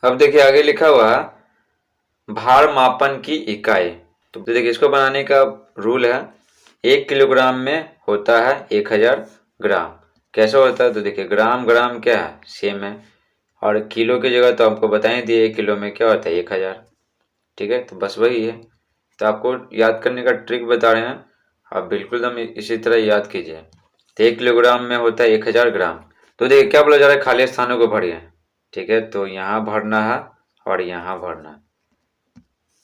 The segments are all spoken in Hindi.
अब देखिए आगे लिखा हुआ है भार मापन की इकाई। तो देखिए इसको बनाने का रूल है 1 किलोग्राम में होता है 1000 ग्राम। कैसे होता है तो देखिए ग्राम ग्राम क्या है सेम है, और किलो की जगह तो आपको बता ही दिए 1 किलो में क्या होता है 1000। ठीक है, तो बस वही है। तो आपको याद करने का ट्रिक बता रहे हैं, आप बिल्कुल एकदम इसी तरह याद कीजिए। तो 1 किलोग्राम में होता है 1000 ग्राम। तो देखिए क्या बोला जा रहा है, खाली स्थानों को भरिए। ठीक है, तो यहाँ भरना है और यहाँ भरना है।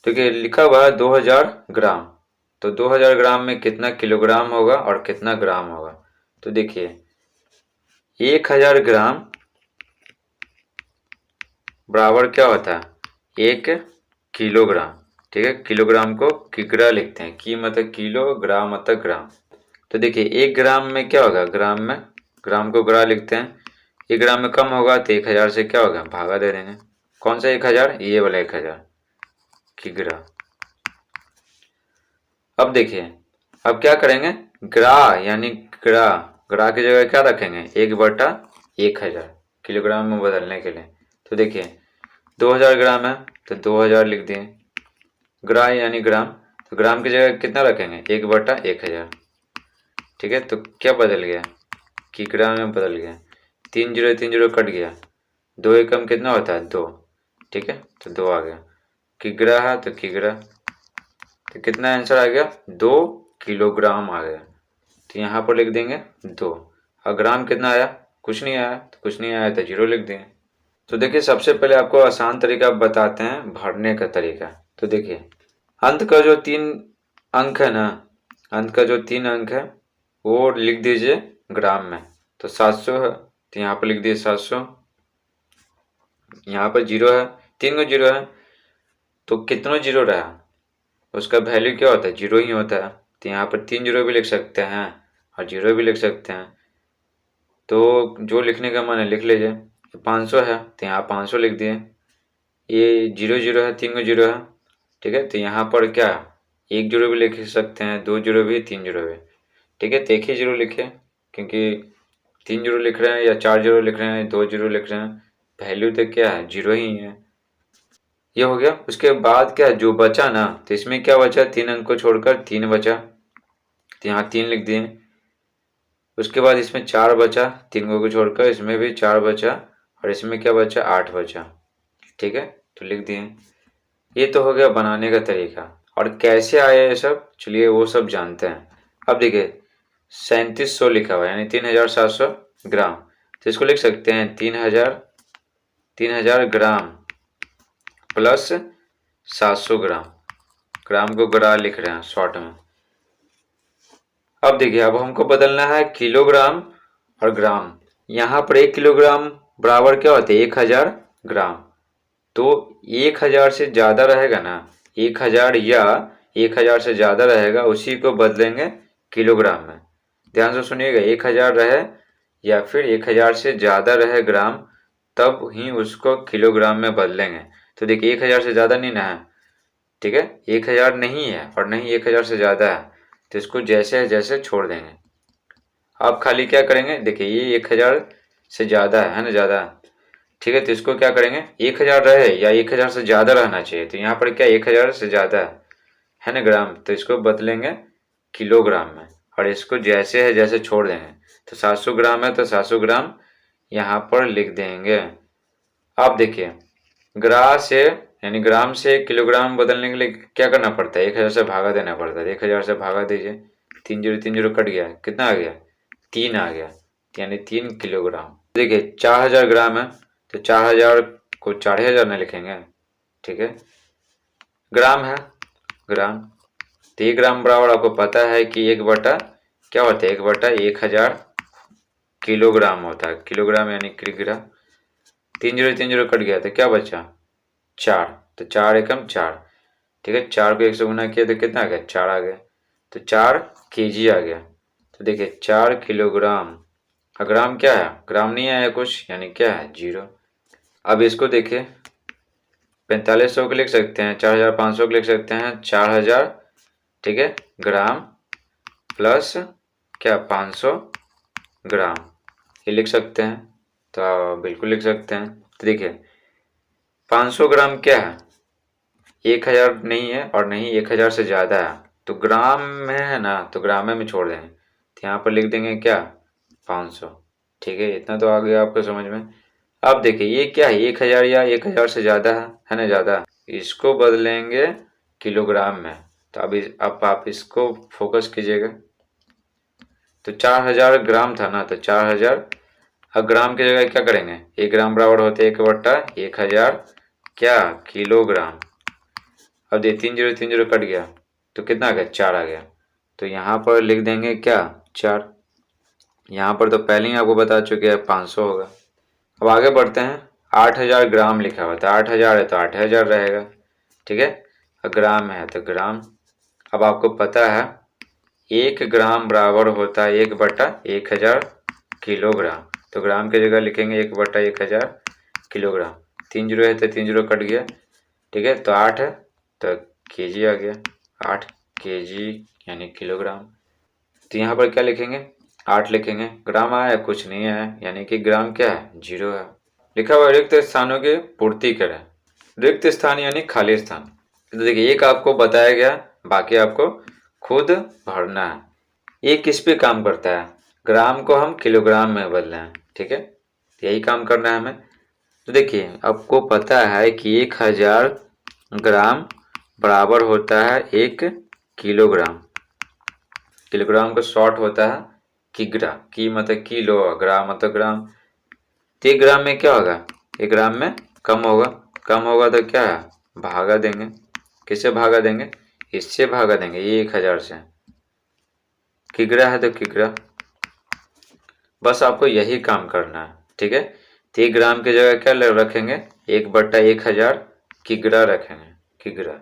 ठीक है, लिखा हुआ है 2000 ग्राम। तो 2000 ग्राम में कितना किलोग्राम होगा और कितना ग्राम होगा। तो देखिए 1000 ग्राम बराबर क्या होता है 1 किलोग्राम। ठीक है, किलोग्राम को किग्रा लिखते हैं, की मतलब किलो, ग्राम मतलब ग्राम। तो देखिए 1 ग्राम में क्या होगा, ग्राम में ग्राम को ग्रा लिखते हैं। 1 ग्राम में कम होगा तो 1000 से क्या होगा भागा दे देंगे। कौन सा 1000, ये वाला 1000 किग्रा। अब देखिए अब क्या करेंगे, ग्रा यानी ग्रा, ग्रा की जगह क्या रखेंगे 1/1000 किलोग्राम में बदलने के लिए। तो देखिए 2000 ग्राम है तो 2000 लिख दिए, ग्रा यानी ग्राम, तो ग्राम की जगह कितना रखेंगे 1/1000। ठीक है, तो क्या बदल गया किग्रा में बदल गया, 3 0 कट गया, 2 एकम कितना होता है 2। ठीक है, तो 2 आ गया, किग्रा है तो किग्रा, तो कितना आंसर आ गया 2 किलोग्राम आ गया। तो यहाँ पर लिख देंगे 2। और ग्राम कितना आया, कुछ नहीं आया, तो कुछ नहीं आया तो 0 लिख देंगे। तो देखिए सबसे पहले आपको आसान तरीका बताते हैं भरने का तरीका। तो देखिए अंत का जो 3 अंक है ना, अंत का जो 3 अंक है वो लिख दीजिए ग्राम में। तो 700 है तो यहाँ पर लिख दिए 700। यहाँ पर 0 है, 3 को 0 है, तो कितना 0 रहा उसका वैल्यू क्या होता है 0 ही होता है। तो यहाँ पर 3 0 भी लिख सकते हैं और 0 भी लिख सकते हैं। तो जो लिखने का मन है लिख लीजिए। 500 है तो यहाँ 500 लिख दिए, ये 0 0 है, 3 को 0 है। ठीक है, तो यहाँ पर क्या 1 0 भी लिख सकते हैं, 2 0 भी, 3 0 भी। ठीक है, तो एक ही 0 लिखे, क्योंकि 3 0 लिख रहे हैं या 4 0 लिख रहे हैं, 2 0 लिख रहे हैं, वैल्यू तो क्या है 0 ही है। ये हो गया। उसके बाद क्या जो बचा ना, तो इसमें क्या बचा 3 अंक को छोड़कर 3 बचा, तो यहाँ 3 लिख दिए। उसके बाद इसमें 4 बचा, 3 को छोड़कर इसमें भी 4 बचा, और इसमें क्या बचा 8 बचा। ठीक है, तो लिख दिए। ये तो हो गया बनाने का तरीका। और कैसे आया ये सब, चलिए वो सब जानते हैं। अब देखिए 3700 लिखा हुआ है यानी 3700 ग्राम। तो इसको लिख सकते हैं 3000 ग्राम प्लस 700 ग्राम। ग्राम को ग्रा लिख रहे हैं शॉर्ट में। अब देखिए अब हमको बदलना है किलोग्राम और ग्राम। यहाँ पर 1 किलोग्राम बराबर क्या होता है 1000 ग्राम। तो 1000 से ज़्यादा रहेगा ना, 1000 या 1000 से ज़्यादा रहेगा उसी को बदलेंगे किलोग्राम में। ध्यान से सुनिएगा, 1000 रहे या फिर 1000 से ज़्यादा रहे ग्राम, तब ही उसको किलोग्राम में बदलेंगे। तो देखिए 1000 से ज़्यादा नहीं ना है, ठीक है, 1000 नहीं है और नहीं 1000 से ज़्यादा है, तो इसको जैसे है जैसे छोड़ देंगे। आप खाली क्या करेंगे, देखिए ये 1000 से ज़्यादा है ना, ज़्यादा। ठीक है, तो इसको क्या करेंगे 1000 रहे या 1000 से ज़्यादा रहना चाहिए, तो यहाँ पर क्या 1000 से ज़्यादा है ना ग्राम, तो इसको बदलेंगे किलोग्राम में और इसको जैसे है जैसे छोड़ देंगे। तो 700 ग्राम है तो 700 ग्राम यहाँ पर लिख देंगे। अब देखिए ग्रा से यानी ग्राम से किलोग्राम बदलने के लिए क्या करना पड़ता है, 1000 से भागा देना पड़ता है। 1000 से भागा दीजिए, 3 0 कट गया, कितना आ गया 3 आ गया, यानी 3 किलोग्राम। देखिए 4000 ग्राम है तो 4000 को 4000 में लिखेंगे। ठीक है, ग्राम है ग्राम, तो 1 ग्राम बराबर आपको पता है कि 1/, क्या होता है 1/1000 किलोग्राम होता है। किलोग्राम यानी किलोग्राम। 3 0 कट गया तो क्या बचा 4, तो 4 एकम 4। ठीक है, 4 को 1 से गुना किया तो कितना आ गया 4 आ गया, तो 4 kg आ गया। तो देखिए 4 किलोग्राम। ग्राम क्या है, ग्राम नहीं आया कुछ, यानी क्या है 0। अब इसको देखिए 4500 को लिख सकते हैं, 4500 को लिख सकते हैं 4000। ठीक है, ग्राम प्लस क्या 500 ग्राम, ये लिख सकते हैं, तो बिल्कुल लिख सकते हैं। तो देखिए 500 ग्राम क्या है, 1000 नहीं है और नहीं 1000 से ज़्यादा है, तो ग्राम में है ना, तो ग्राम में छोड़ देंगे, तो यहाँ पर लिख देंगे क्या 500। ठीक है, इतना तो आ गया आपको समझ में। अब देखिए ये क्या है, 1000 या 1000 से ज़्यादा है ना, ज़्यादा, इसको बदलेंगे किलोग्राम में। तो अब आप इसको फोकस कीजिएगा। तो 4000 ग्राम था ना, तो 4000, अब ग्राम की जगह क्या करेंगे, 1 ग्राम बराबर होते 1/1000 क्या किलोग्राम। अब देखिए 3 0 कट गया, तो कितना आ गया 4 आ गया। तो यहाँ पर लिख देंगे क्या 4। यहाँ पर तो पहले ही आपको बता चुके हैं 500 होगा। अब आगे बढ़ते हैं, 8000 ग्राम लिखा हुआ था, 8000 है तो 8000 रहेगा। ठीक है, ग्राम है तो ग्राम। अब आपको पता है 1 ग्राम बराबर होता है 1/1000 किलोग्राम, तो ग्राम की जगह लिखेंगे 1/1000 किलोग्राम। 3 0 है तो 3 0 कट गया। ठीक है, तो 8 है तो केजी आ गया, 8 केजी यानी किलोग्राम। तो यहाँ पर क्या लिखेंगे 8 लिखेंगे, ग्राम आया कुछ नहीं आया, यानी कि ग्राम क्या है 0 है। लिखा हुआ रिक्त स्थानों की पूर्ति करें। रिक्त स्थान यानी खाली स्थान। तो देखिए एक आपको बताया गया, बाकी आपको खुद भरना है। ये किस पे काम करता है, ग्राम को हम किलोग्राम में बदले हैं। ठीक है, यही काम करना है हमें। तो देखिए आपको पता है कि 1000 ग्राम बराबर होता है 1 किलोग्राम। किलोग्राम का शॉर्ट होता है किग्रा, की मतलब किलो, ग्राम मतलब ग्राम। तो 1 ग्राम में क्या होगा, 1 ग्राम में कम होगा, कम होगा तो क्या है भागा देंगे। किससे भागा देंगे, इससे भागा देंगे, ये 1000 से। किग्रा है तो किग्रा, बस आपको यही काम करना है। ठीक है, तो 1 ग्राम की जगह क्या रखेंगे 1/1000 किग्रा रखेंगे, किग्रा।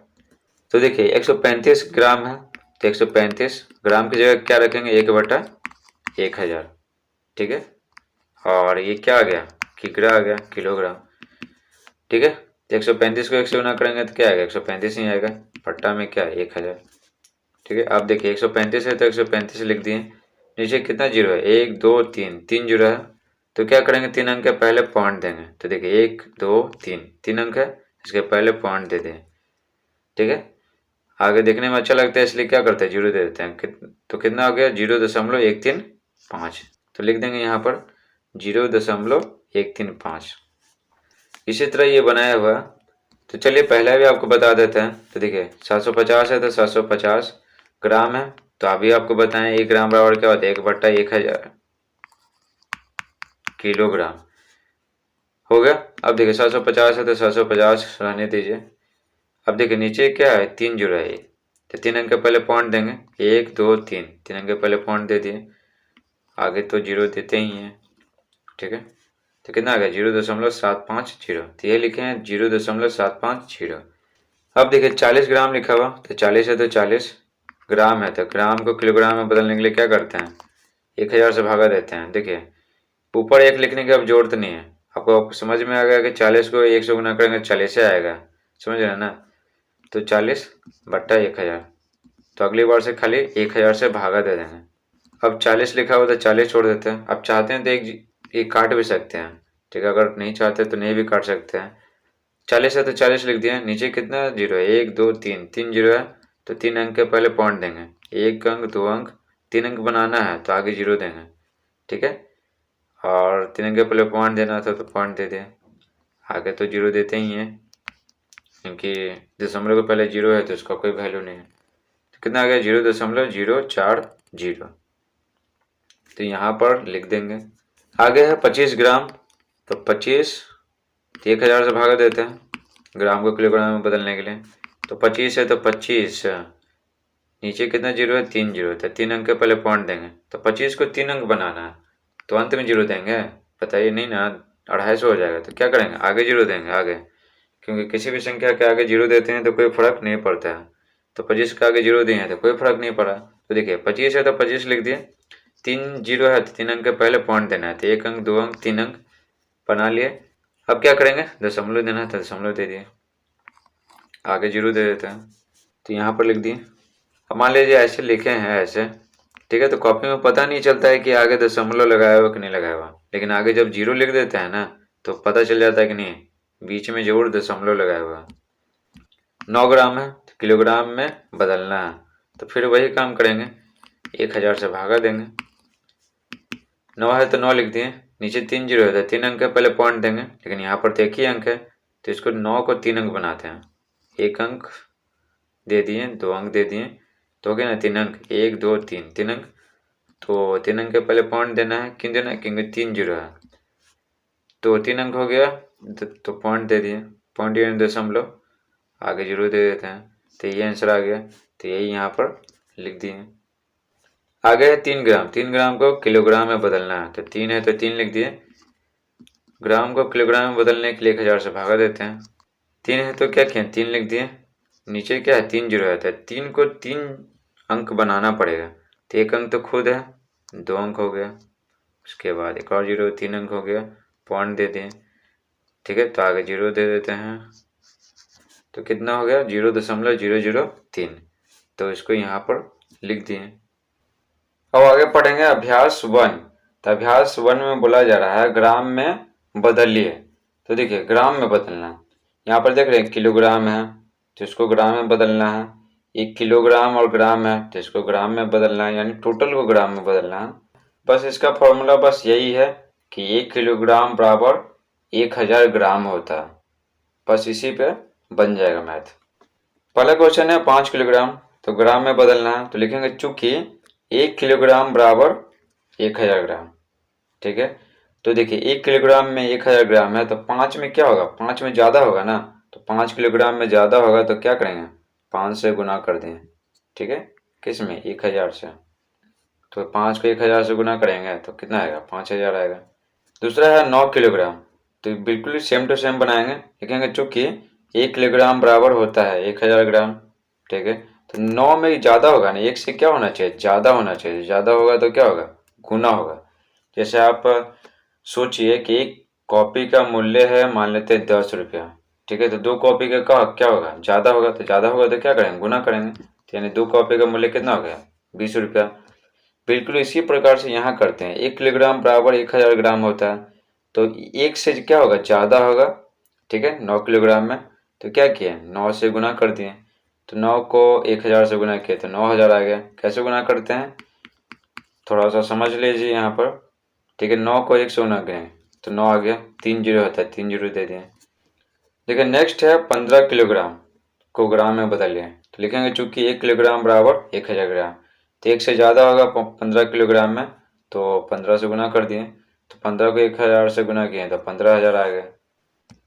तो देखिए 135 ग्राम है, तो 135 ग्राम की जगह क्या रखेंगे 1/1000। ठीक है, और ये क्या आ गया किग्रा आ गया, किलोग्राम। ठीक है, तो 135 को 1 से गुना करेंगे तो क्या आएगा 135 ही आएगा, पट्टा में क्या 1000। ठीक है, आप देखिए 135 है तो 135 लिख दिए। नीचे कितना जीरो है, 1 2 3, 3 जीरो है, तो क्या करेंगे 3 अंक के पहले पॉइंट देंगे। तो देखिए 1 2 3, 3 अंक है, इसके पहले पॉइंट दे दें। ठीक है, आगे देखने में अच्छा लगता है इसलिए क्या करते हैं जीरो दे देते हैं। तो कितना हो गया 0.135। तो लिख देंगे यहाँ पर 0.135। इसी तरह ये बनाया हुआ। तो चलिए पहला भी आपको बता देते हैं। तो देखिए 750 है तो 750 ग्राम है, तो अभी आपको बताएं 1 ग्राम बराबर क्या होता है 1/1000 किलोग्राम हो गया। अब देखिए 750 है तो 750 रहने दीजिए। अब देखिए नीचे क्या है 3 जीरो है, तो 3 अंक के पहले पॉइंट देंगे, 1 2 3, 3 अंक के पहले पॉइंट दे दिए, आगे तो जीरो देते ही हैं। ठीक है, तो कितना आ गया 0.750, तो ये लिखे हैं 0.750। अब देखिए 40 ग्राम लिखा हुआ, तो 40 है तो 40 ग्राम है, तो ग्राम को किलोग्राम में बदलने के लिए क्या करते हैं 1000 से भागा देते हैं। देखिए ऊपर 1 लिखने की अब जरूरत नहीं है, आपको समझ में आ गया कि 40 को 1 से गुना करेंगे 40 से आएगा, समझ रहे हैं ना। तो 40/1000, तो अगली बार से खाली 1000 से भागा दे देंगे। अब 40 लिखा हुआ तो 40 छोड़ देते हैं। अब चाहते हैं तो एक काट भी सकते हैं। ठीक है, अगर नहीं चाहते तो नहीं भी काट सकते हैं। 40 है तो 40 लिख दिया। नीचे कितना जीरो है 1 2 3, 3 जीरो है, तो 3 अंक के पहले पॉइंट देंगे, 1 अंक 2 अंक, 3 अंक बनाना है तो आगे जीरो देंगे। ठीक है, और 3 अंक के पहले पॉइंट देना था तो पॉइंट दे दें, आगे तो जीरो देते ही हैं, क्योंकि दशमलव के पहले जीरो है तो उसका कोई वैल्यू नहीं है। तो कितना आ गया 0.040। तो यहाँ पर लिख देंगे। आगे है 25 ग्राम, तो 25 1000 से भागा देते हैं ग्राम को किलोग्राम में बदलने के लिए। तो 25 है तो 25, नीचे कितना जीरो है 3 जीरो, तो 3 अंक के पहले पॉइंट देंगे, तो 25 को 3 अंक बनाना है तो अंत में जीरो देंगे, बताइए नहीं ना 250 हो जाएगा। तो क्या करेंगे आगे जीरो देंगे आगे, क्योंकि किसी भी संख्या के आगे जीरो देते हैं तो कोई फर्क नहीं पड़ता है। तो 25 के आगे जीरो दिए हैं तो कोई फर्क नहीं पड़ा। तो देखिए 25 है तो 25 लिख दिए, 3 जीरो है तो 3 अंक के पहले पॉइंट देना है, तो 1 अंक 2 अंक 3 अंक बना लिए। अब क्या करेंगे दशमलव देना है तो दशमलव दे दिए, आगे जीरो दे देते हैं, तो यहाँ पर लिख दिए। अब मान लीजिए ऐसे लिखे हैं ऐसे, ठीक है, तो कॉपी में पता नहीं चलता है कि आगे दशमलव लगाया हुआ कि नहीं लगाया हुआ, लेकिन आगे जब जीरो लिख देते हैं ना तो पता चल जाता है कि नहीं बीच में जरूर दशमलव लगाया हुआ है। 9 ग्राम है तो किलोग्राम में बदलना है, तो फिर वही काम करेंगे, 1000 से भागा देंगे। 9 है तो 9 लिख दिए, नीचे 3 जीरो है तो 3 अंक है, पहले पॉइंट देंगे, लेकिन यहाँ पर तो एक ही अंक है तो इसको 9 को 3 अंक बनाते हैं। 1 अंक दे दिए, 2 अंक दे दिए, तो हो गया ना 3 अंक, 1 2 3, 3 अंक। तो 3 अंक के पहले पॉइंट देना है, क्यों देना है, क्योंकि 3 जीरो है, तो 3 अंक हो गया तो पॉइंट दे दिए, पॉइंट यानी दशमलव, आगे जीरो दे देते हैं, तो ये आंसर आ गया, तो यही यहाँ पर लिख दिए। आगे है 3 ग्राम, 3 ग्राम को किलोग्राम में बदलना है, तो 3 है तो 3 लिख दिए, ग्राम को किलोग्राम में बदलने के लिए 1000 से भागा देते हैं। 3 है तो क्या किया, 3 लिख दिए, नीचे क्या है 3 जीरो है तो 3 को 3 अंक बनाना पड़ेगा, तो 1 अंक तो खुद है, 2 अंक हो गया, उसके बाद एक और जीरो, 3 अंक हो गया, पॉइंट दे दें, ठीक है, तो आगे जीरो दे देते हैं, तो कितना हो गया 0.003, तो इसको यहाँ पर लिख दिए। अब आगे पढ़ेंगे अभ्यास 1। तो अभ्यास 1 में बोला जा रहा है ग्राम में बदलिए। तो देखिए ग्राम में बदलना है, यहाँ पर देख रहे हैं किलोग्राम है तो इसको ग्राम में बदलना है, 1 किलोग्राम और ग्राम है तो इसको ग्राम में बदलना है, यानी टोटल को ग्राम में बदलना है। बस इसका फॉर्मूला बस यही है कि 1 किलोग्राम बराबर 1000 ग्राम होता है, बस इसी पे बन जाएगा मैथ। पहला क्वेश्चन है 5 किलोग्राम, तो ग्राम में बदलना है, तो लिखेंगे चूंकि 1 किलोग्राम बराबर 1000 ग्राम, ठीक है। तो देखिए 1 किलोग्राम में 1000 ग्राम है तो 5 में क्या होगा, 5 में ज़्यादा होगा ना, तो 5 किलोग्राम में ज़्यादा होगा तो क्या करेंगे 5 से गुना कर दें, ठीक है, किस में 1000 से, तो 5 को 1000 से गुना करेंगे तो कितना आएगा 5000 आएगा। दूसरा है 9 किलोग्राम, तो बिल्कुल सेम टू सेम बनाएंगे, लिखेंगे चूंकि 1 किलोग्राम बराबर होता है 1000 ग्राम, ठीक है, तो 9 में ज़्यादा होगा ना, 1 से क्या होना चाहिए ज़्यादा होना चाहिए, ज़्यादा होगा तो क्या होगा गुना होगा। जैसे आप सोचिए कि एक कॉपी का मूल्य है मान लेते हैं 10 रुपया, ठीक है, तो 2 कॉपी का क्या होगा ज़्यादा होगा, तो ज़्यादा होगा तो क्या करेंगे गुना करेंगे, तो यानी 2 कॉपी का मूल्य कितना हो गया 20 रुपया। बिल्कुल इसी प्रकार से यहाँ करते हैं, 1 किलोग्राम बराबर 1000 ग्राम होता है, तो 1 से क्या होगा ज़्यादा होगा, ठीक है, 9 किलोग्राम में, तो क्या किए 9 से गुना कर दिए, तो 9 को 1000 से गुना किए तो 9000 आ गया। कैसे गुना करते हैं थोड़ा सा समझ लीजिए यहाँ पर, ठीक है, 9 को 1 से गुना करें तो 9 आ गया, 3 जीरो होता है 3 जीरो दे दिए। देखिए नेक्स्ट है 15 किलोग्राम को ग्राम में बदलिए, तो लिखेंगे चूंकि 1 किलोग्राम बराबर 1000 ग्राम, तो 1 से ज़्यादा होगा 15 किलोग्राम में, तो 15 से गुना कर दिए, तो 15 को 1000 से गुना किए तो 15000 आ गए।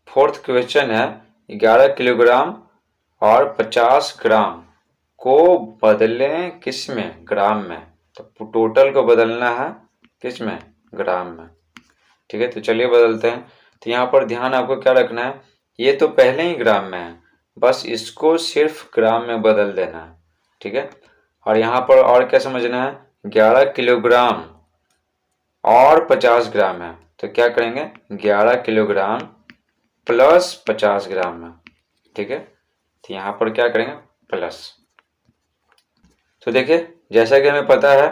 फोर्थ क्वेश्चन है 11 किलोग्राम और 50 ग्राम को बदलें किस में ग्राम में, तो टोटल को बदलना है किस में ग्राम में, ठीक है, तो चलिए बदलते हैं। तो यहाँ पर ध्यान आपको क्या रखना है, ये तो पहले ही ग्राम में है, बस इसको सिर्फ ग्राम में बदल देना है, ठीक है। और यहाँ पर और क्या समझना है, 11 किलोग्राम और 50 ग्राम है, तो क्या करेंगे 11 किलोग्राम प्लस 50 ग्राम है, ठीक है, तो यहाँ पर क्या करेंगे प्लस। तो देखिए जैसा कि हमें पता है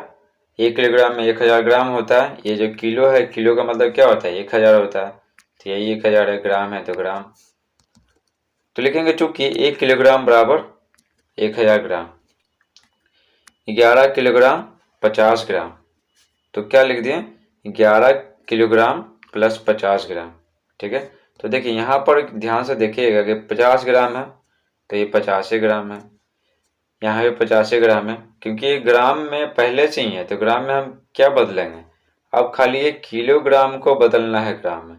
1 किलोग्राम में 1000 ग्राम होता है, ये जो किलो है किलो का मतलब क्या होता है 1000 होता है, तो यही 1000 है, ग्राम है तो ग्राम, तो लिखेंगे चूंकि 1 किलोग्राम बराबर 1000 ग्राम, 11 किलोग्राम 50 ग्राम, तो क्या लिख दिए 11 किलोग्राम प्लस 50 ग्राम, ठीक है। तो देखिए यहाँ पर ध्यान से देखिएगा कि 50 ग्राम है तो ये 50 ग्राम है, यहाँ पे 50 ग्राम है, क्योंकि ये ग्राम में पहले से ही है तो ग्राम में हम क्या बदलेंगे, अब खाली ये किलोग्राम को बदलना है ग्राम में।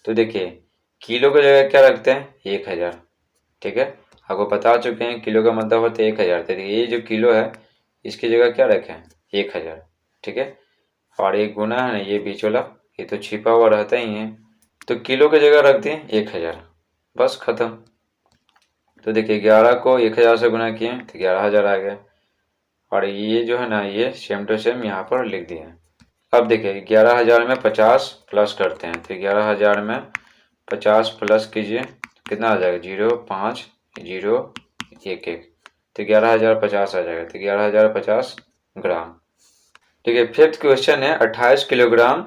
तो देखिए किलो की जगह क्या रखते हैं 1000, ठीक है, आपको बता चुके हैं किलो का मतलब होता है 1000, तो ये जो किलो है इसकी जगह क्या रखें 1000, ठीक है, और एक गुना है ना ये बीच वाला ये तो छिपा हुआ रहता ही है, तो किलो की जगह रख दिए 1000, बस खत्म। तो देखिए 11 को 1000 से गुना किए तो 11000 आ गया, और ये जो है ना ये सेम टू सेम यहाँ पर लिख दिए। अब देखिए 11000 में 50 प्लस करते हैं, तो 11000 में 50 प्लस कीजिए कितना आ जाएगा 0 5 0 1 1, तो 11050 आ जाएगा, तो 11050 ग्राम। ठीक है, फिफ्थ क्वेश्चन है 28 किलोग्राम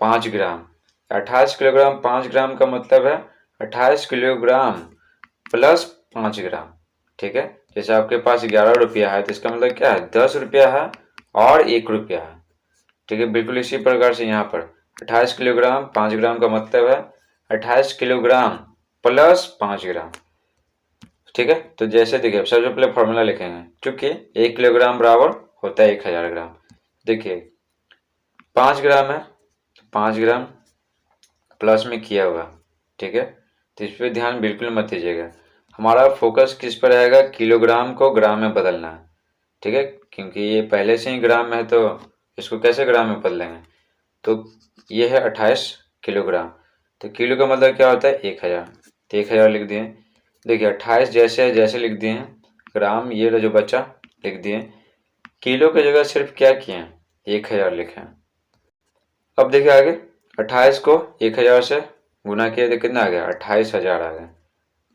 5 ग्राम, 28 किलोग्राम 5 ग्राम का मतलब है 28 किलोग्राम प्लस 5 ग्राम। ठीक है, जैसे आपके पास 11 रुपया है तो इसका मतलब क्या है, 10 रुपया है और 1 रुपया है। ठीक है, बिल्कुल इसी प्रकार से यहाँ पर 28 किलोग्राम 5 ग्राम का मतलब है 28 किलोग्राम प्लस 5 ग्राम। ठीक है, तो जैसे देखिए सबसे पहले फॉर्मूला लिखेंगे, चूंकि 1 किलोग्राम बराबर होता है 1000 ग्राम। देखिए 5 ग्राम है, 5 ग्राम प्लस में किया हुआ। ठीक है, तो इस पर ध्यान बिल्कुल मत दीजिएगा, हमारा फोकस किस पर रहेगा, किलोग्राम को ग्राम में बदलना है। ठीक है, क्योंकि ये पहले से ही ग्राम में है तो इसको कैसे ग्राम में बदलेंगे। तो ये है 28 किलोग्राम, तो किलो का मतलब क्या होता है 1000, तो 1000 लिख दिए। देखिए 28 जैसे जैसे लिख दिए हैं, ग्राम ये जो बचा लिख दिए, किलो की जगह सिर्फ क्या किए हैं 1000 लिखे हैं। अब देखिए आगे 28 को 1000 से गुना किया तो कितना आ गया, 28000 आ गया।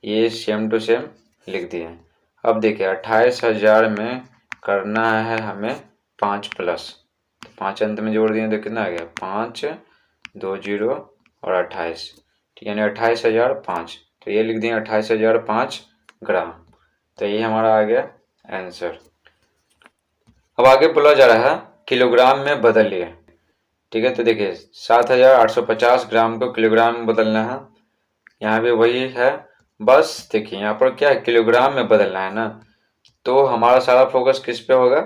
ये सेम टू सेम लिख दिए। अब देखिए 28000 में करना है हमें 5 प्लस, तो 5 अंत में जोड़ दिए तो कितना आ गया 5 2 0 और 28, यानी 28005। तो ये लिख दिए 28005 ग्राम, तो ये हमारा आ गया आंसर। अब आगे बोला जा रहा है किलोग्राम में बदलिए। ठीक है, तो देखिए 7850 ग्राम को किलोग्राम में बदलना है, यहाँ भी वही है, बस देखिए यहाँ पर क्या है किलोग्राम में बदलना है ना, तो हमारा सारा फोकस किस पे होगा,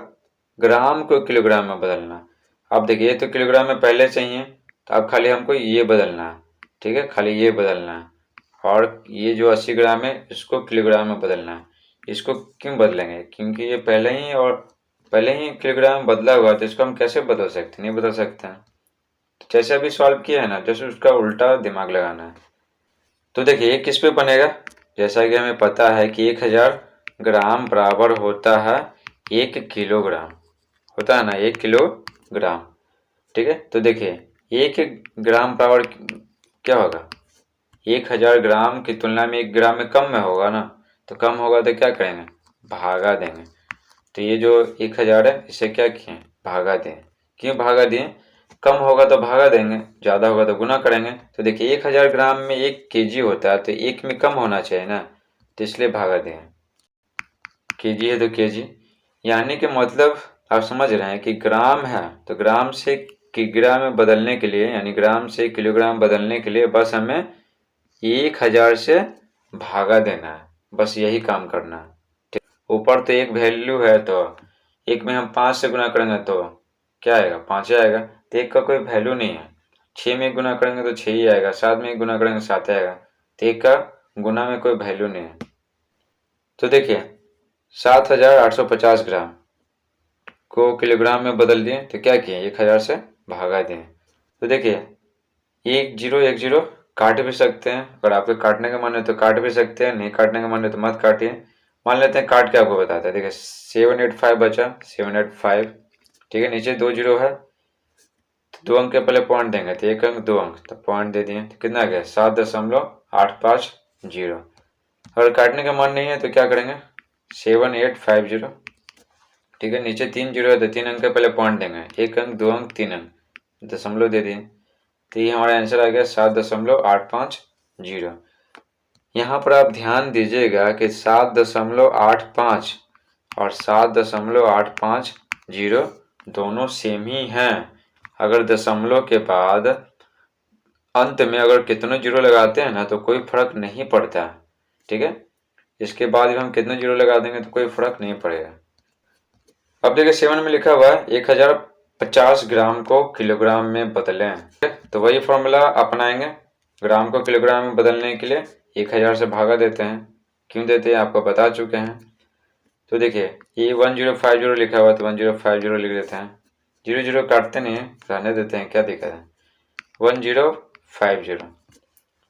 ग्राम को किलोग्राम में बदलना। अब देखिए ये तो किलोग्राम में पहले से ही है, तो अब खाली हमको ये बदलना है। ठीक है, खाली ये बदलना है, और ये जो 80 ग्राम है इसको किलोग्राम में बदलना है। इसको क्यों बदलेंगे, क्योंकि ये पहले ही किलोग्राम में बदला हुआ है, तो इसको हम कैसे बदल सकते हैं, नहीं बदल सकते हैं। तो जैसे अभी सॉल्व किया है ना, जैसे उसका उल्टा दिमाग लगाना है। तो देखिए ये किस पे बनेगा, जैसा कि हमें पता है कि 1000 ग्राम बराबर होता है 1 किलोग्राम, होता है ना 1 किलोग्राम। ठीक है, तो देखिए 1 ग्राम बराबर क्या होगा, 1000 ग्राम की तुलना में 1 ग्राम में कम में होगा ना, तो कम होगा तो क्या करेंगे, भागा देंगे। तो ये जो 1000 है इसे क्या किए, भागा दें। क्यों भागा दिए, कम होगा तो भागा देंगे, ज़्यादा होगा तो गुना करेंगे। तो देखिए 1000 ग्राम में 1 केजी होता है, तो 1 में कम होना चाहिए ना, तो इसलिए भागा दें। केजी है तो केजी, यानी कि मतलब आप समझ रहे हैं कि ग्राम है तो ग्राम से किलोग्राम में बदलने के लिए, यानी ग्राम से किलोग्राम बदलने के लिए बस हमें 1000 से भागा देना है, बस यही काम करना है। ऊपर तो एक वैल्यू है, तो एक में हम 5 से गुना करेंगे तो क्या आएगा, 5 आएगा, तो एक का कोई वैल्यू नहीं है। 6 में गुना करेंगे तो 6 ही आएगा, 7 में गुना करेंगे 7 आएगा, तो एक का गुना में कोई वैल्यू नहीं है। तो देखिए 7850 ग्राम को किलोग्राम में बदल दिए, तो क्या किए 1000 से भागा दिए। तो देखिए 1010 काट भी सकते हैं, अगर आपके काटने का मन है तो काट भी सकते हैं, नहीं काटने का मन है तो मत काटिए। मान लेते हैं काट के आपको बताता है। देखिए 785 बचा, 785। ठीक है, नीचे 2 जीरो है, तो 2 अंक के पहले पॉइंट देंगे, तो 1 अंक 2 अंक, तो पॉइंट दे दिए, तो कितना आ गया 7.850। अगर काटने का मन नहीं है तो क्या करेंगे 7850। ठीक है, नीचे 3 जीरो है तो 3 अंक के पहले पॉइंट देंगे, 1 अंक 2 अंक 3 अंक, दशमलव दे दिए, तो ये हमारा आंसर आ गया 7.850। यहाँ पर आप ध्यान दीजिएगा कि 7.85 और 7.850 दोनों सेम ही हैं। अगर दशमलव के बाद अंत में अगर कितने जीरो लगाते हैं ना तो कोई फर्क नहीं पड़ता। ठीक है, इसके बाद भी हम कितने जीरो लगा देंगे तो कोई फर्क नहीं पड़ेगा। अब देखिए 7 में लिखा हुआ है 1050 ग्राम को किलोग्राम में बदलें, तो वही फॉर्मूला अपनाएंगे। ग्राम को किलोग्राम में बदलने के लिए 1000 से भागा देते हैं, क्यों देते हैं आपको बता चुके हैं। तो देखिए ये 1050 लिखा हुआ है तो 1050 लिख देते हैं, 00 काटते नहीं है, रहने देते हैं, क्या दिक्कत है। 1050,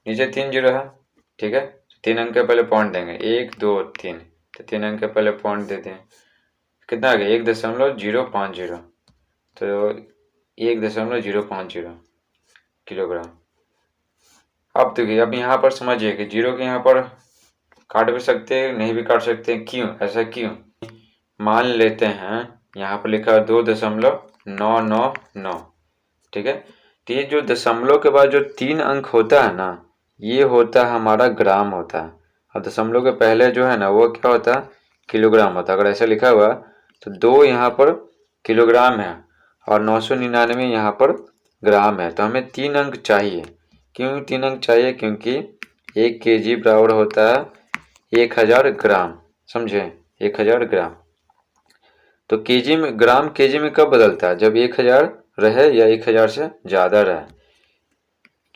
नीचे 3 जीरो है। ठीक है, 3 अंक के पहले पॉइंट देंगे, 1 2 3, तो 3 अंक के पहले पॉइंट देते हैं, कितना आ गया 1.050, तो 1.050 किलोग्राम। अब देखिए अब यहाँ पर समझिए कि जीरो के यहाँ पर काट भी सकते हैं, नहीं भी काट सकते हैं, क्यों, ऐसा क्यों। मान लेते हैं यहाँ पर लिखा है 2.999। ठीक है, तो ये जो दशमलव के बाद जो 3 अंक होता है ना, ये होता है हमारा ग्राम होता है। अब दशमलव के पहले जो है ना वो क्या होता है, किलोग्राम होता है। अगर ऐसा लिखा हुआ तो 2 यहाँ पर किलोग्राम है और 999 यहाँ पर ग्राम है। तो हमें 3 अंक चाहिए। क्यों 3 अंक चाहिए? क्योंकि 1 केजी बराबर होता है 1000 ग्राम, समझे, 1000 ग्राम। तो केजी में, ग्राम केजी में कब बदलता है? जब 1000 रहे या 1000 से ज़्यादा रहे।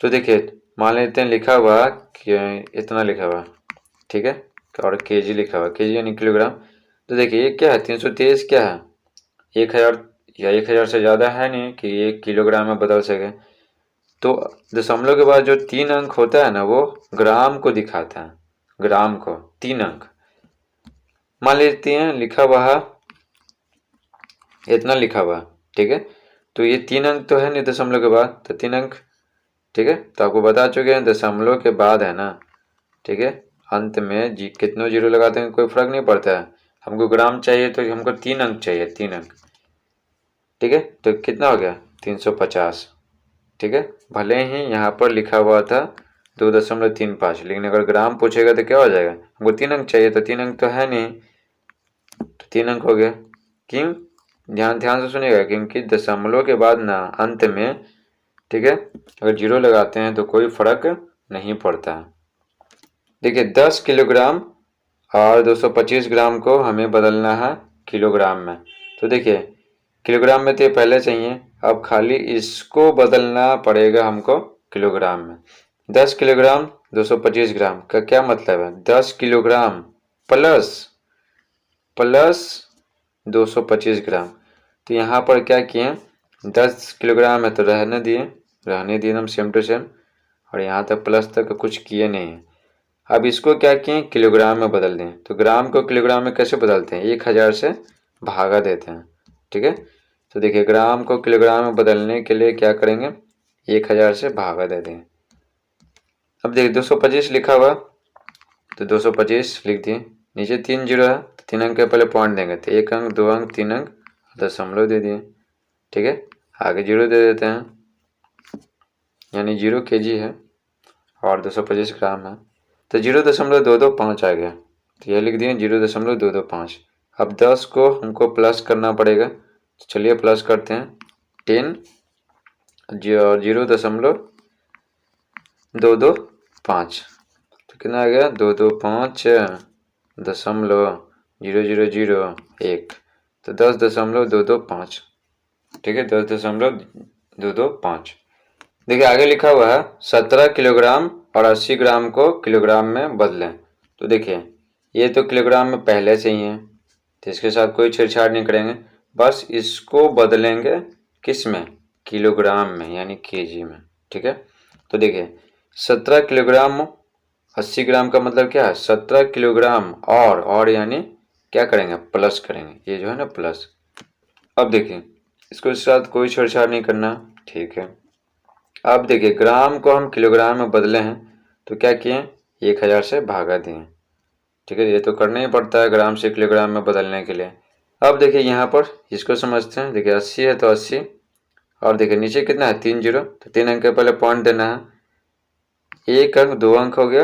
तो देखिए मान लेते हैं लिखा हुआ कि इतना लिखा हुआ, ठीक है, और केजी लिखा हुआ, केजी यानी किलोग्राम। तो देखिए ये क्या है, 323 क्या है, 1000 या 1000 से ज़्यादा है नहीं कि ये किलोग्राम में बदल सके। तो दशमलव के बाद जो 3 अंक होता है ना वो ग्राम को दिखाता है, ग्राम को 3 अंक। मान लेते हैं लिखा हुआ है इतना लिखा हुआ, ठीक है, तो ये 3 अंक तो है नहीं दशमलव के बाद, तो 3 अंक, ठीक है। तो आपको बता चुके हैं दशमलव के बाद है ना, ठीक है, अंत में कितनों जीरो लगाते हैं कोई फर्क नहीं पड़ता है। हमको ग्राम चाहिए तो हमको 3 अंक चाहिए, 3 अंक, ठीक है। तो कितना हो गया 350, ठीक है। भले ही यहाँ पर लिखा हुआ था 2.35, लेकिन अगर ग्राम पूछेगा तो क्या हो जाएगा, हमको 3 अंक चाहिए, तो 3 अंक तो है नहीं, तो 3 अंक हो गया। क्यों, ध्यान ध्यान से सुनिएगा, क्योंकि दशमलव के बाद ना अंत में, ठीक है, अगर जीरो लगाते हैं तो कोई फर्क नहीं पड़ता। देखिए 10 किलोग्राम और 225 ग्राम को हमें बदलना है किलोग्राम में। तो देखिए किलोग्राम में तो ये पहले चाहिए, अब खाली इसको बदलना पड़ेगा हमको किलोग्राम में। 10 किलोग्राम 225 ग्राम का क्या मतलब है, 10 किलोग्राम प्लस 225 ग्राम। तो यहाँ पर क्या किए, 10 किलोग्राम है तो रहने दिए हम सेम टू सेम, और यहाँ तक प्लस तक कुछ किए नहीं है। अब इसको क्या किए, किलोग्राम में बदल दें। तो ग्राम को किलोग्राम में कैसे बदलते हैं, 1000 से भागा देते हैं, ठीक है। तो देखिए ग्राम को किलोग्राम में बदलने के लिए क्या करेंगे, 1000 से भागा दे दें। अब देखिए 225 लिखा हुआ, तो 225 लिख दिए, नीचे 3 जीरो है तो 3 अंक के पहले पॉइंट देंगे, तो 1 अंक 2 अंक 3 अंक दशमलव दे दिए, ठीक है। आगे जीरो दे देते हैं, यानी 0 केजी है और 225 ग्राम है, तो 0.225 आ गया। तो यह लिख दिए 0.225। अब 10 को हमको प्लस करना पड़ेगा, तो चलिए प्लस करते हैं, 10 और 0.225, तो कितना आ गया 225.000 1, तो 10.225, ठीक है, 10.225। देखिए आगे लिखा हुआ है 17 किलोग्राम और 80 ग्राम को किलोग्राम में बदलें। तो देखिए ये तो किलोग्राम में पहले से ही है, तो इसके साथ कोई छेड़छाड़ नहीं करेंगे, बस इसको बदलेंगे किस में, किलोग्राम में, यानी केजी में, ठीक है। तो देखिए 17 किलोग्राम 80 ग्राम का मतलब क्या है, 17 किलोग्राम और यानी क्या करेंगे, प्लस करेंगे, ये जो है ना प्लस। अब देखिए इसको इस साथ कोई छेड़छाड़ नहीं करना, ठीक है। अब देखिए ग्राम को हम किलोग्राम में बदले हैं, तो क्या किए, 1000 से भागा दिए, ठीक है। ये तो करना ही पड़ता है ग्राम से किलोग्राम में बदलने के लिए। अब देखिए यहाँ पर इसको समझते हैं, देखिए 80 है तो 80, और देखिए नीचे कितना है 3 जीरो, तो 3 अंक के पहले पॉइंट देना है, 1 अंक 2 अंक हो गया,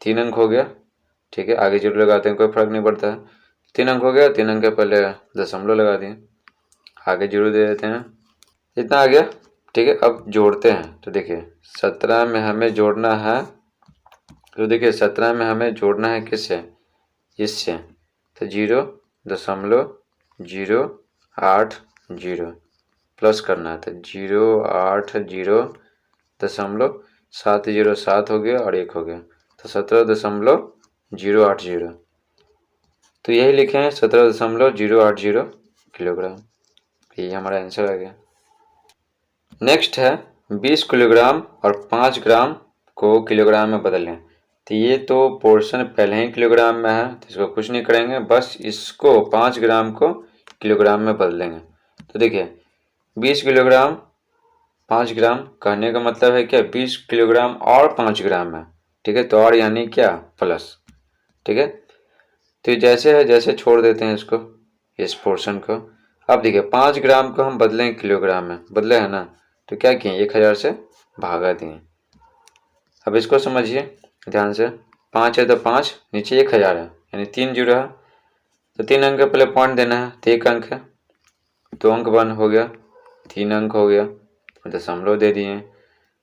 3 अंक हो गया, ठीक है। आगे जीरो लगाते हैं कोई फर्क नहीं पड़ता है, 3 अंक हो गया, 3 अंक के पहले दशमलव लगा दिए, आगे जीरो दे देते हैं, इतना आ गया, ठीक है। अब जोड़ते हैं, तो देखिए 17 में हमें जोड़ना है, तो देखिए 17 में हमें जोड़ना है किससे, इससे, तो 0.080 प्लस करना है, तो 080.707 हो गया और 1 हो गया, तो 17.080, तो यही लिखे हैं 17.080 किलोग्राम, यही हमारा आंसर आ गया। नेक्स्ट है 20 किलोग्राम और 5 ग्राम को किलोग्राम में बदलें। तो ये तो पोर्शन पहले ही किलोग्राम में है, तो इसको कुछ नहीं करेंगे, बस इसको 5 ग्राम को किलोग्राम में बदलेंगे। तो देखिए 20 किलोग्राम 5 ग्राम कहने का मतलब है क्या, 20 किलोग्राम और 5 ग्राम है, ठीक है। तो और यानी क्या, प्लस, ठीक है। तो ये जैसे है जैसे छोड़ देते हैं इसको, इस पोर्शन को। अब देखिए 5 ग्राम को हम बदलें किलोग्राम में, बदले है ना, तो क्या किए 1000 से भागा दिए। अब इसको समझिए ध्यान से, 5 है तो 5, नीचे 1000 है यानी 3 जीरो है, तो 3 अंक का पहले पॉइंट देना है, तो 1 अंक है, 2 अंक 1 हो गया, 3 अंक हो गया, दशमलव दे दिए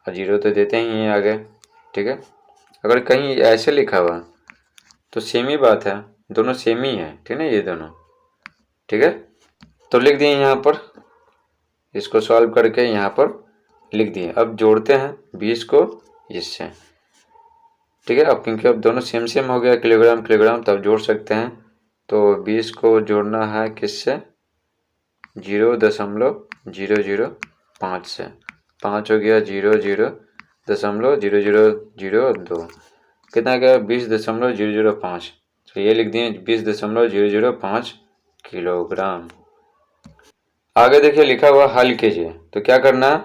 और जीरो तो देते ही हैं आगे। ठीक है, अगर कहीं ऐसे लिखा हुआ तो सेम ही बात है, दोनों सेम ही है, ठीक है ना, ये दोनों। ठीक है, तो लिख दिए यहाँ पर, इसको सॉल्व करके यहाँ पर लिख दिए। अब जोड़ते हैं 20 को इससे। ठीक है, अब क्योंकि अब दोनों सेम सेम हो गया, किलोग्राम किलोग्राम, तब जोड़ सकते हैं। तो 20 को जोड़ना है किससे, 0.005 से, 5 हो गया 0.000.002, कितना गया 20.005, तो ये लिख दिए 20.005 किलोग्राम। आगे देखिए लिखा हुआ हल कीजिए, तो क्या करना है,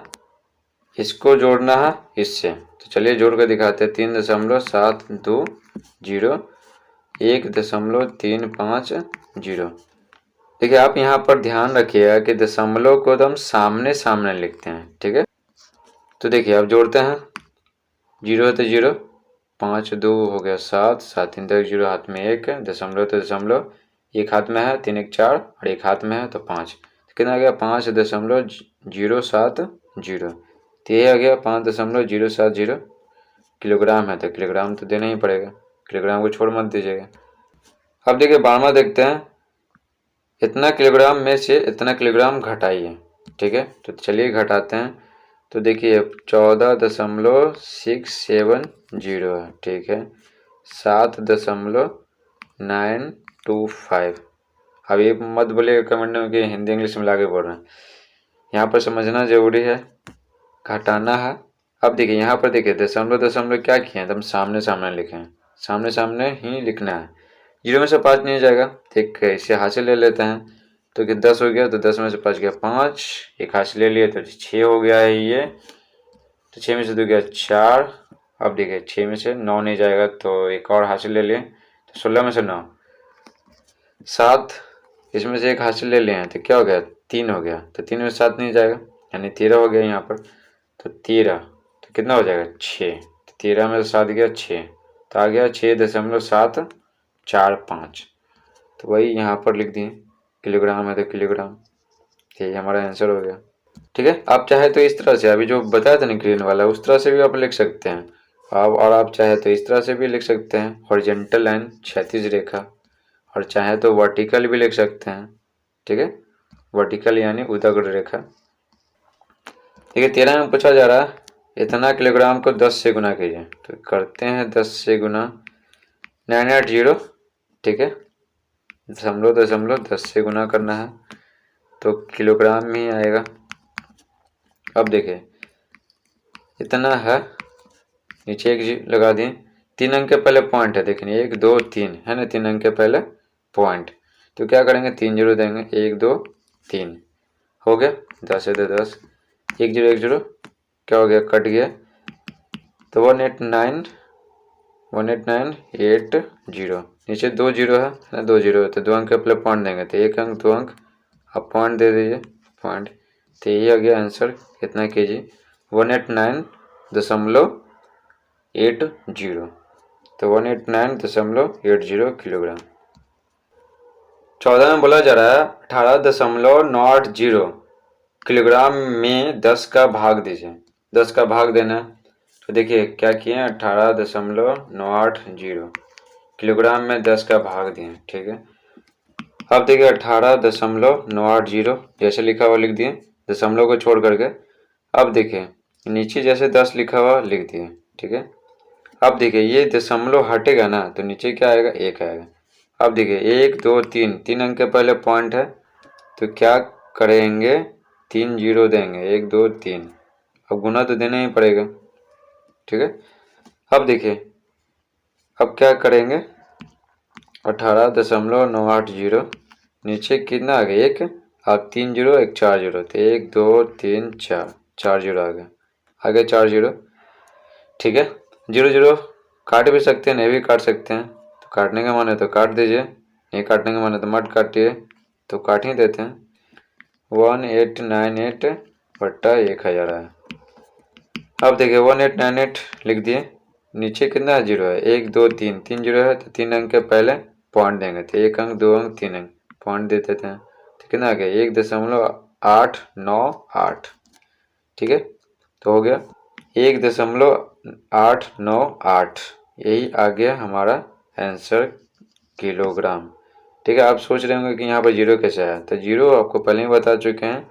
इसको जोड़ना है इससे, तो चलिए जोड़ कर दिखाते हैं। 3.720 1.350। देखिए आप यहाँ पर ध्यान रखिएगा कि दशमलव को एकदम सामने सामने लिखते हैं। ठीक है, तो देखिए अब जोड़ते हैं, 0 है तो 0, 5 2 हो गया 7, 7 3 तक 0, हाथ में 1, दशमलव तो दशमलव, एक हाथ में है, 3 1 4 और एक हाथ में है तो 5, तो कितना आ गया 5.070, तो ये आ गया 5.070 किलोग्राम है, तो किलोग्राम तो देना ही पड़ेगा, किलोग्राम को छोड़ मत दीजिएगा। अब देखिए 12वां देखते हैं, इतना किलोग्राम में से इतना किलोग्राम घटाइए। ठीक है, तो चलिए घटाते हैं, तो देखिए 14.670 है। ठीक है, 7.925। अब ये मत बोलिए कमेंट में कि हिंदी इंग्लिश मिला के बोल रहे हैं, यहाँ पर समझना जरूरी है, घटाना है। अब देखिए यहाँ पर देखिए दशमलव दशमलव क्या किए हैं, एकदम सामने सामने लिखे हैं, सामने सामने ही लिखना है। 0 में से 5 नहीं जाएगा, ठीक है, इसे हाथ से ले लेते हैं, तो कि 10 हो गया, तो 10 में से 5 गया 5, एक हाथ से ले लिए तो 6 हो गया है ये, तो 6 में से 2 गया 4। अब देखिए 6 में से 9 नहीं जाएगा, तो एक और हाथ से ले लिए, तो 16 में से 9, 7, इसमें से एक हाथ से ले लिए हैं, तो क्या हो गया 3 हो गया, तो 3 में 7 नहीं जाएगा यानी 13 हो गया यहाँ पर, तो 13, तो कितना हो जाएगा 6, तो 13 में से 7 गया 6, तो आ गया 6.745, तो वही यहाँ पर लिख दिए, किलोग्राम है तो किलोग्राम, यही हमारा आंसर हो गया। ठीक है, आप चाहे तो इस तरह से अभी जो बताया था ना ग्रीन वाला, उस तरह से भी आप लिख सकते हैं आप, और आप चाहे तो इस तरह से भी लिख सकते हैं, हॉरिजॉन्टल लाइन क्षैतिज रेखा, और चाहे तो वर्टिकल भी लिख सकते हैं। ठीक है, वर्टिकल यानी उदग्र रेखा। देखिए 13 में पूछा जा रहा है इतना किलोग्राम को 10 से गुना कीजिए, तो करते हैं 10 से गुना, 980। ठीक है, दशमलव दशमलव 10 से गुना करना है तो किलोग्राम में ही आएगा। अब देखिए इतना है, नीचे एक लगा दिए, 3 अंक के पहले पॉइंट है, देखिए 1 2 3 है ना, 3 अंक के पहले पॉइंट, तो क्या करेंगे 3 जीरो देंगे, 1 2 3 हो गया, 10 है तो 10, 1 0 1 0 क्या हो गया, कट गया, तो 18980, नीचे 2 जीरो है ना, 2 जीरो है तो 2 अंक के पहले पॉइंट देंगे, तो 1 अंक 2 अंक, अब पॉइंट दे दीजिए पॉइंट, तो यही आ गया आंसर, कितना केजी 189.80, तो 189.80 किलोग्राम। 14 में बोला जा रहा है 18.980 किलोग्राम में 10 का भाग दीजिए, 10 का भाग देना है, तो देखिए क्या किए 18.980 किलोग्राम में 10 का भाग दिए। ठीक है, अब देखिए 18.980 जैसे लिखा हुआ लिख दिए, दशमलव को छोड़ करके। अब देखिए नीचे जैसे 10 लिखा हुआ लिख दिए। ठीक है, अब देखिए ये दशमलव हटेगा ना, तो नीचे क्या आएगा 1 आएगा। अब देखिए 1 2 3, 3 अंक के पहले पॉइंट है, तो क्या करेंगे 3 जीरो देंगे, 1 2 3, अब गुना तो देना ही पड़ेगा। ठीक है, अब देखिए अब क्या करेंगे 18.980, नीचे कितना आ गया 1, अब 3 जीरो 1 4 जीरो, तो 1 2 3 4, 4 जीरो आ गया, आगे 4 जीरो। ठीक है, 0 0 काट भी सकते हैं, नहीं भी काट सकते हैं, तो काटने का मन है तो काट दीजिए, नहीं काटने का मन है तो मत काटिए, तो काट ही देते हैं। 1898/1000 है। अब देखिए 1898 लिख दिए, नीचे कितना जीरो है, 1 2 3, 3 जीरो है तो 3 अंक के पहले पॉइंट देंगे, तो 1 अंक 2 अंक 3 अंक पॉइंट दे देते हैं, तो कितना आ गया 1.898। ठीक है, तो हो गया 1.898, यही आ गया हमारा आंसर किलोग्राम। ठीक है, आप सोच रहे होंगे कि यहाँ पर जीरो कैसे आया, तो जीरो आपको पहले ही बता चुके हैं।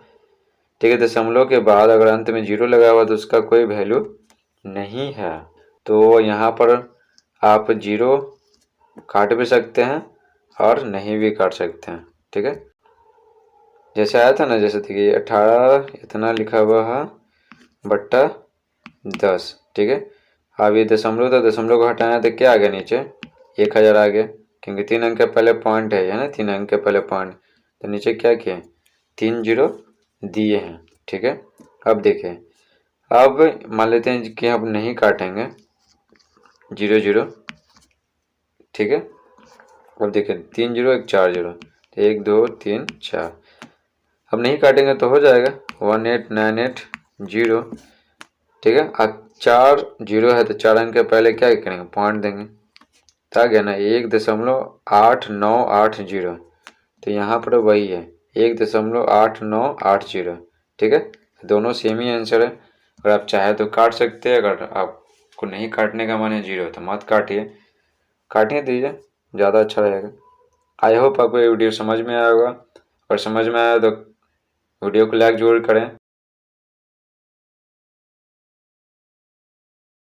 ठीक है, दशमलव के बाद अगर अंत में जीरो लगा हुआ तो उसका कोई वैल्यू नहीं है, तो यहाँ पर आप जीरो काट भी सकते हैं और नहीं भी काट सकते हैं। ठीक है, जैसे आया था ना, जैसे देखिए 18 इतना लिखा हुआ है बट्टा 10। ठीक है, अब ये दशमलव था, दशमलव को हटाना तो क्या आ गया नीचे 1000 आ गया, क्योंकि 3 अंक के पहले पॉइंट है ना, 3 अंक के पहले पॉइंट, तो नीचे क्या किए 3 जीरो दिए हैं। ठीक है, अब देखिए, अब मान लेते हैं कि अब नहीं काटेंगे 0 0। ठीक है, अब देखिए 3 जीरो 1 4 जीरो, 1 2 3 4, अब नहीं काटेंगे तो हो जाएगा 18980। ठीक है, अब 4 जीरो है तो 4 अंक के पहले क्या करेंगे पॉइंट देंगे, तो आ गया ना 1.8980, तो यहाँ पर वही है 1.8980। ठीक है, दोनों सेम ही आंसर है। अगर आप चाहे तो काट सकते हैं, अगर आपको नहीं काटने का मन है जीरो तो मत काटिए, काटिए दीजिए, ज़्यादा अच्छा रहेगा। आई होप आपको ये वीडियो समझ में आया होगा, और समझ में आया तो वीडियो को लाइक जरूर करें।